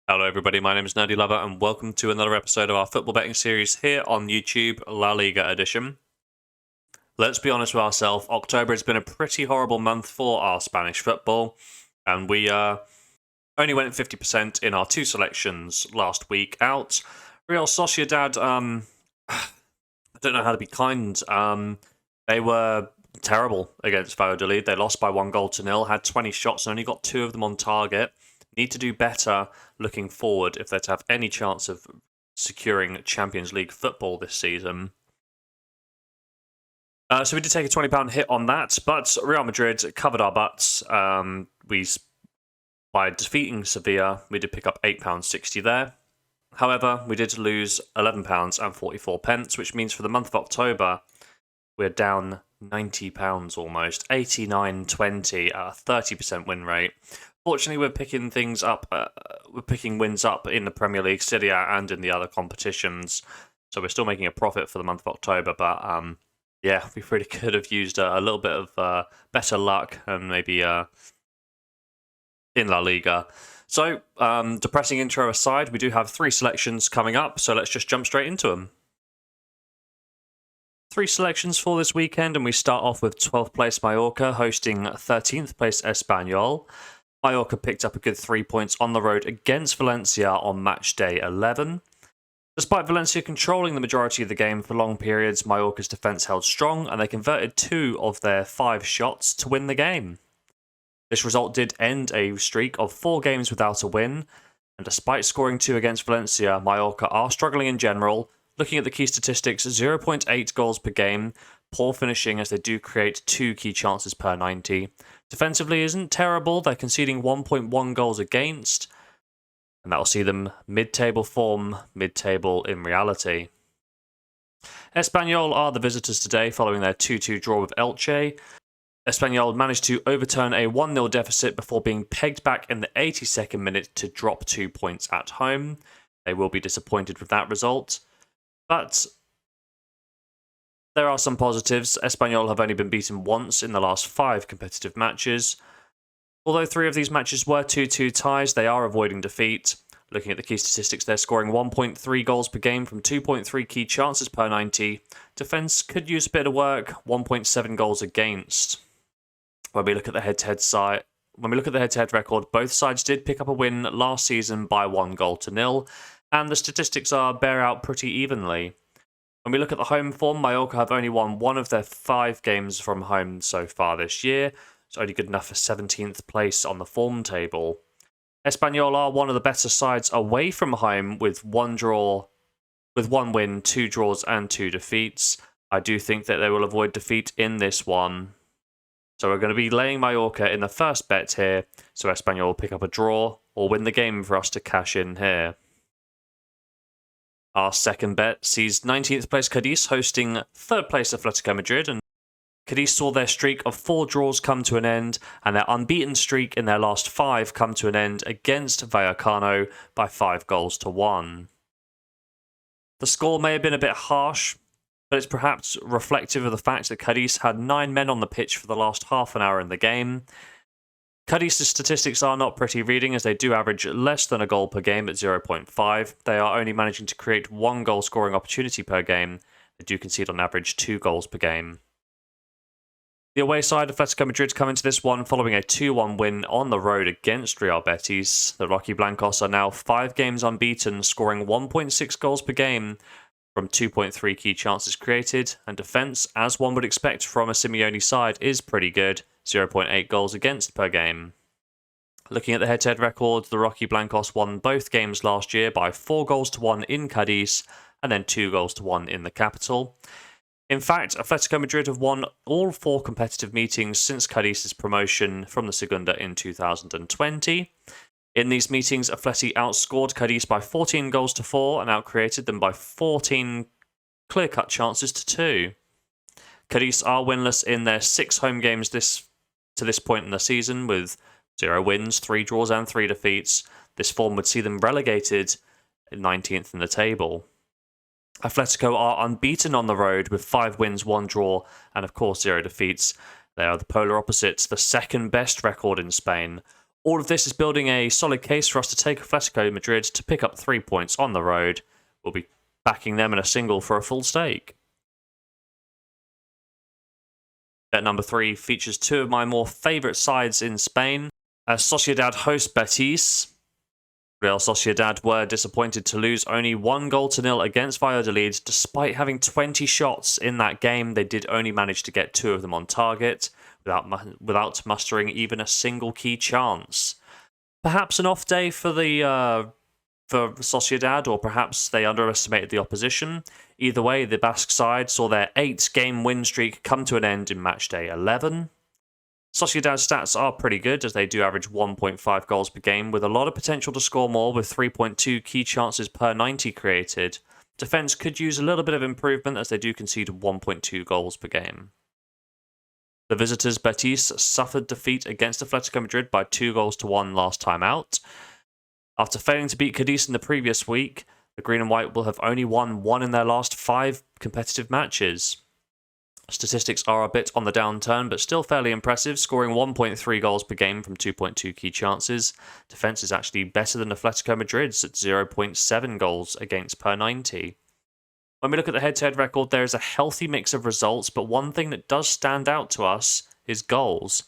Hello everybody, my name is Nerdy Lover and welcome to another episode of our football betting series here on YouTube, La Liga edition. Let's be honest with ourselves, October has been a pretty horrible month for our Spanish football, and we only went 50% in our two selections last week out. Real Sociedad, I don't know how to be kind, they were terrible against Valladolid. They lost by 1-0, had 20 shots and only got 2 of them on target. Need to do better looking forward if they're to have any chance of securing Champions League football this season. So we did take a £20 hit on that, but Real Madrid covered our butts. By defeating Sevilla, we did pick up £8.60 there. However, we did lose £11.44, which means for the month of October, we're down £90 almost, 89.20 at a 30% win rate. Fortunately, we're picking things up. We're picking wins up in the Premier League, Serie A, and in the other competitions. So we're still making a profit for the month of October. But yeah, we really could have used a little bit of better luck and maybe in La Liga. So depressing intro aside, we do have 3 selections coming up. So let's just jump straight into them. 3 selections for this weekend, and we start off with 12th place Mallorca hosting 13th place Espanyol. Mallorca picked up a good 3 points on the road against Valencia on match day 11. Despite Valencia controlling the majority of the game for long periods, Mallorca's defence held strong and they converted 2 of their 5 shots to win the game. This result did end a streak of 4 games without a win, and despite scoring 2 against Valencia, Mallorca are struggling in general. Looking at the key statistics, 0.8 goals per game, poor finishing as they do create 2 key chances per 90. Defensively isn't terrible, they're conceding 1.1 goals against, and that'll see them mid-table form, mid-table in reality. Espanyol are the visitors today following their 2-2 draw with Elche. Espanyol managed to overturn a 1-0 deficit before being pegged back in the 82nd minute to drop 2 points at home. They will be disappointed with that result, but there are some positives. Espanyol have only been beaten once in the last 5 competitive matches. Although 3 of these matches were 2-2 ties, they are avoiding defeat. Looking at the key statistics, they're scoring 1.3 goals per game from 2.3 key chances per 90. Defence could use a bit of work, 1.7 goals against. When we look at the head-to-head record, both sides did pick up a win last season by 1-0, and the statistics bear out pretty evenly. When we look at the home form, Mallorca have only won 1 of their 5 games from home so far this year. It's only good enough for 17th place on the form table. Espanyol are one of the better sides away from home with 1 win, 2 draws and 2 defeats. I do think that they will avoid defeat in this one. So we're going to be laying Mallorca in the first bet here, so Espanyol will pick up a draw or win the game for us to cash in here. Our second bet sees 19th place Cadiz hosting 3rd place Atletico Madrid, and Cadiz saw their streak of 4 draws come to an end and their unbeaten streak in their last 5 come to an end against Vallecano by 5-1. The score may have been a bit harsh, but it's perhaps reflective of the fact that Cadiz had 9 men on the pitch for the last half an hour in the game. Cadiz's statistics are not pretty reading as they do average less than a goal per game at 0.5. They are only managing to create 1 goal scoring opportunity per game. They do concede on average 2 goals per game. The away side, Atletico Madrid, come into this one following a 2-1 win on the road against Real Betis. The Rocky Blancos are now 5 games unbeaten, scoring 1.6 goals per game from 2.3 key chances created, and defence, as one would expect from a Simeone side, is pretty good, 0.8 goals against per game. Looking at the head-to-head record, the Rocky Blancos won both games last year by 4-1 in Cadiz and then 2-1 in the capital. In fact, Atletico Madrid have won all 4 competitive meetings since Cadiz's promotion from the Segunda in 2020. In these meetings, Atleti outscored Cadiz by 14-4 and outcreated them by 14 clear-cut chances to 2. Cadiz are winless in their 6 home games to this point in the season, with 0 wins, 3 draws and 3 defeats. This form would see them relegated 19th in the table. Atletico are unbeaten on the road with 5 wins, 1 draw, and of course 0 defeats. They are the polar opposites, the second best record in Spain. All of this is building a solid case for us to take Atletico Madrid to pick up 3 points on the road. We'll be backing them in a single for a full stake. Bet number 3 features two of my more favourite sides in Spain. Sociedad host Betis. Real Sociedad were disappointed to lose only 1-0 against Valladolid. Despite having 20 shots in that game, they did only manage to get 2 of them on target, without mustering even a single key chance. Perhaps an off day for Sociedad, or perhaps they underestimated the opposition. Either way, the Basque side saw their 8-game win streak come to an end in matchday 11. Sociedad's stats are pretty good, as they do average 1.5 goals per game, with a lot of potential to score more, with 3.2 key chances per 90 created. Defence could use a little bit of improvement, as they do concede 1.2 goals per game. The visitors Betis suffered defeat against Atletico Madrid by 2-1 last time out. After failing to beat Cadiz in the previous week, the Green and White will have only won 1 in their last 5 competitive matches. Statistics are a bit on the downturn, but still fairly impressive, scoring 1.3 goals per game from 2.2 key chances. Defence is actually better than Atletico Madrid's at 0.7 goals against per 90. When we look at the head-to-head record, there is a healthy mix of results, but one thing that does stand out to us is goals.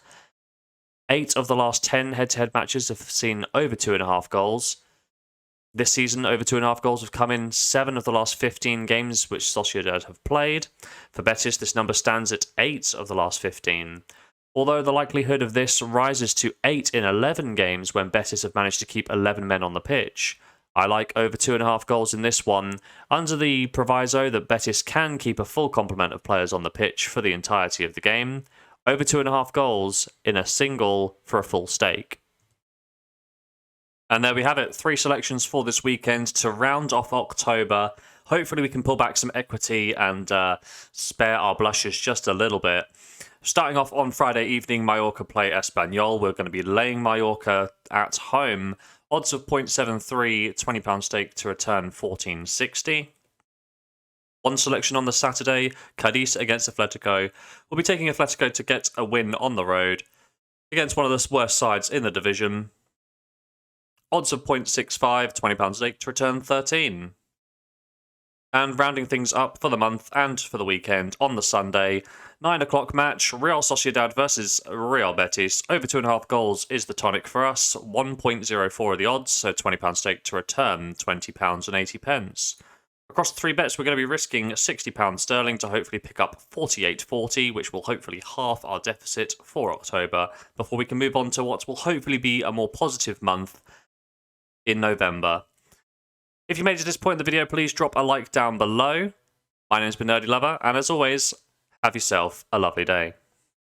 8 of the last 10 head-to-head matches have seen over 2.5 goals. This season, over 2.5 goals have come in 7 of the last 15 games which Sociedad have played. For Betis, this number stands at 8 of the last 15. Although the likelihood of this rises to 8 in 11 games when Betis have managed to keep 11 men on the pitch. I like over 2.5 goals in this one, under the proviso that Betis can keep a full complement of players on the pitch for the entirety of the game. Over 2.5 goals in a single for a full stake. And there we have it, 3 selections for this weekend to round off October. Hopefully we can pull back some equity and spare our blushes just a little bit. Starting off on Friday evening, Mallorca play Espanyol. We're going to be laying Mallorca at home. Odds of 0.73, £20 stake to return 14.60. One selection on the Saturday, Cadiz against Atletico. We'll be taking Atletico to get a win on the road against one of the worst sides in the division. Odds of 0.65, £20 stake to return 13. And rounding things up for the month and for the weekend on the Sunday, 9 o'clock match, Real Sociedad versus Real Betis. Over 2.5 goals is the tonic for us. 1.04 are the odds, so £20 stake to return £20.80. Across the 3 bets, we're going to be risking £60 sterling to hopefully pick up 48.40, which will hopefully halve our deficit for October, before we can move on to what will hopefully be a more positive month in November. If you made it to this point in the video, please drop a like down below. My name's been Nerdy Lover, and as always, have yourself a lovely day.